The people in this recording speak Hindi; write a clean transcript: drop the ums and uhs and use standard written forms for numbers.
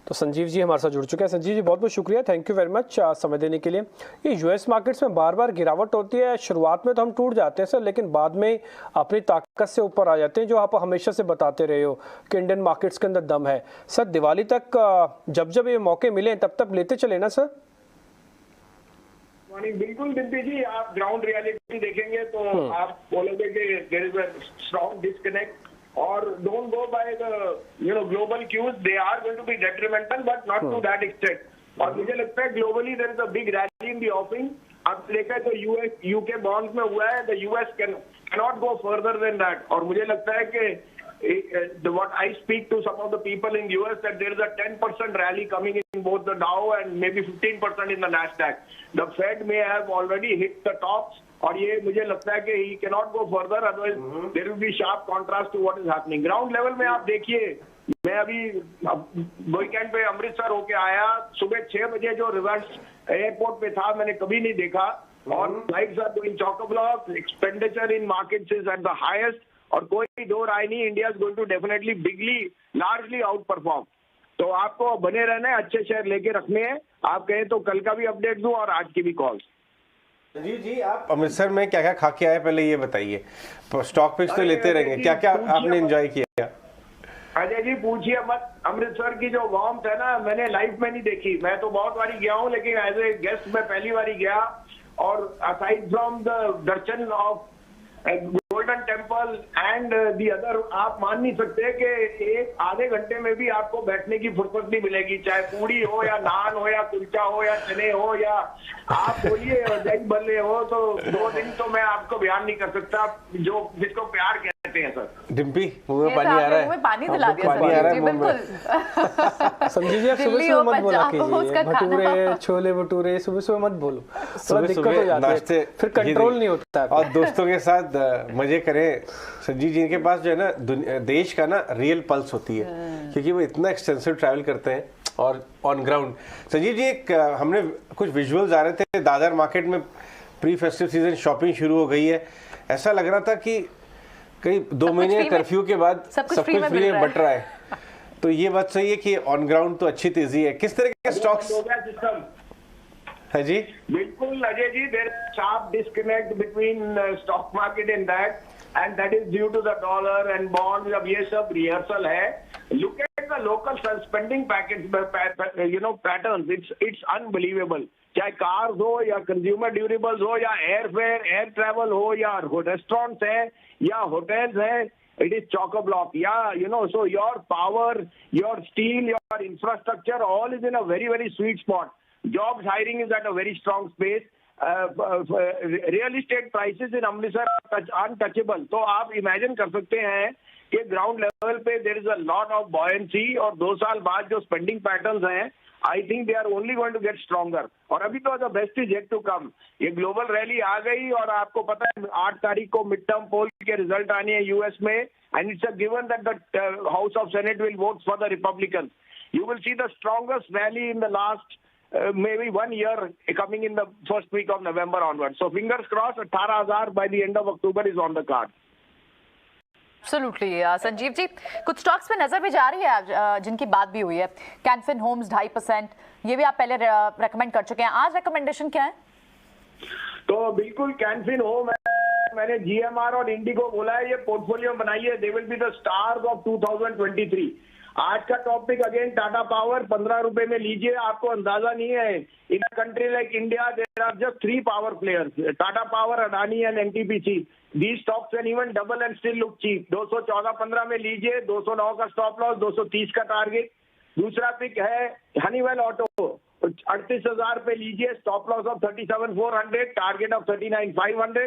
तो संजीव जी हमारे साथ जुड़ चुके हैं। संजीव जी बहुत बहुत शुक्रिया, थैंक यू वेरी मच समय देने के लिए। ये यूएस मार्केट्स में बार बार गिरावट होती है, शुरुआत में तो हम टूट जाते हैं सर, लेकिन बाद में अपनी ताकत से ऊपर आ जाते हैं, जो आप हमेशा से बताते रहे हो कि इंडियन मार्केट्स के अंदर दम है। सर दिवाली तक जब जब ये मौके मिले तब तक लेते चले ना सर? बिल्कुल डिम्पी जी, आप ग्राउंड रियलिटी देखेंगे तो आप बोलोगे कि there is a strong disconnect और don't go by the global cues, they are going to be detrimental but not to that extent. और मुझे लगता है globally there is a big rally in the offing. आप देखा तो यूएस यूके बॉन्ड्स में हुआ है, the US can not go further than that. और मुझे लगता है कि what I speak to some of the people in US that there is a 10% rally coming in both the Dow and maybe 15% in the Nasdaq. The Fed may have already hit the tops और ये मुझे लगता है कि he cannot go further, otherwise there will be sharp contrast to what is happening. Ground level में आप देखिए, मैं अभी वीकेंड पे अमृतसर होके आया, सुबह 6 बजे जो रिवर्स एयरपोर्ट पे था मैंने कभी नहीं देखा और flights are going chock-a-block, expenditure in markets is at the highest और कोई दो राय नहीं, India is going to definitely bigly largely outperform. तो आपको बने रहना है, अच्छे शेयर लेके रखने हैं। आप कहें तो कल का भी अपडेट दूं और आज की भी कॉल। जी आप अमृतसर में क्या क्या खा के आए पहले ये बताइए, स्टॉक पिक्स तो लेते रहेंगे, क्या क्या आपने एंजॉय किया? अजय जी पूछिए मत, अमृतसर की जो वार्मथ है ना, मैंने लाइफ में नहीं देखी। मैं तो बहुत बारी गया हूँ लेकिन एज ए गेस्ट मैं पहली बारी गया और aside from the Darshan of golden temple and the other, आप मान नहीं सकते कि एक आधे घंटे में भी आपको बैठने की फुर्सत नहीं मिलेगी, चाहे पूड़ी हो या नान हो या कुलचा हो या चने हो या आप बोलिए दही भल्ले हो, तो 2 दिन तो मैं आपको बयान नहीं कर सकता जो जिसको प्यार कहते हैं सर। डिम्पी मुंह में पानी आ रहा है, पानी दिला दिया सर, बिल्कुल। संजीव जी आप सुबह सुबह मत बोला कीजिए, भटूरे छोले भटूरे सुबह सुबह मत बोलो, थोड़ा दिक्कत हो जाती है, फिर कंट्रोल नहीं होता है। और दोस्तों के साथ मजे करें। संजीव जी के पास जो है ना देश का ना रियल पल्स होती है, क्योंकि वो इतना एक्सटेंसिव ट्रैवल करते हैं और ऑन ग्राउंड। संजीव जी एक हमने कुछ विजुअल्स आ रहे थे, दादर मार्केट में प्री फेस्टिव सीजन शॉपिंग शुरू हो गई है, ऐसा लग रहा था कि कई 2 महीने कर्फ्यू के बाद सब कुछ फ्री में बट रहा है। तो ये बात सही है कि ऑन ग्राउंड तो अच्छी तेजी है। किस तरह के स्टॉक्स है जी? बिल्कुल Ajay ji, there sharp disconnect between stock market and that and that is due to the dollar and bonds। अब ये सब रिहर्सल है। Look at the local spending package, patterns, it's unbelievable। चाहे कार्स हो या कंज्यूमर ड्यूरेबल्स हो या एयर फेयर एयर ट्रैवल हो या रेस्टोरेंट्स है या होटल्स है, it is chock-a-block। Yeah, so your power, your steel, your infrastructure, all is in a very, very sweet spot। Jobs hiring is at a very strong space। Real estate prices in Amritsar untouchable. तो आप इमेजिन कर सकते हैं कि ग्राउंड लेवल पे there is a lot of buoyancy और 2 साल बाद जो स्पेंडिंग पैटर्न्स हैं, I think they are only going to get stronger. और अभी तो the best is yet to come. ये ग्लोबल रैली आ गई और आपको पता है 8 तारीख को मिड टर्म पोल के रिजल्ट आने हैं यूएस में, and it's a given that the house of senate will vote for the Republican. You will see the strongest rally in the last maybe 1 year coming in the first week of November onwards। So fingers crossed, 18,000 by the end of October is on the card। Absolutely। Sanjeev ji कुछ स्टॉक्स पे नजर भी जा रही है आज जिनकी बात भी हुई है, कैनफिन होम्स 2.5%, ये भी आप पहले रेकमेंड कर चुके हैं, आज रिकमेंडेशन क्या है? तो बिल्कुल कैनफिन होम है, मैंने जीएमआर और इंडिगो बोला है ये पोर्टफोलियो बनाइए, they will be the stars of 2023। आज का टॉपिक अगेन टाटा पावर 15 रुपए में लीजिए। आपको अंदाजा नहीं है, in a country like India there are just 3 power players, Tata power, Adani and NTPC. These stocks can even double and still look cheap. 214-15 में लीजिए, 209 का स्टॉप लॉस, 230 का टारगेट। दूसरा पिक है हनीवेल ऑटो, 38,000 पे लीजिए, stop loss of 37,400, target of 39,500।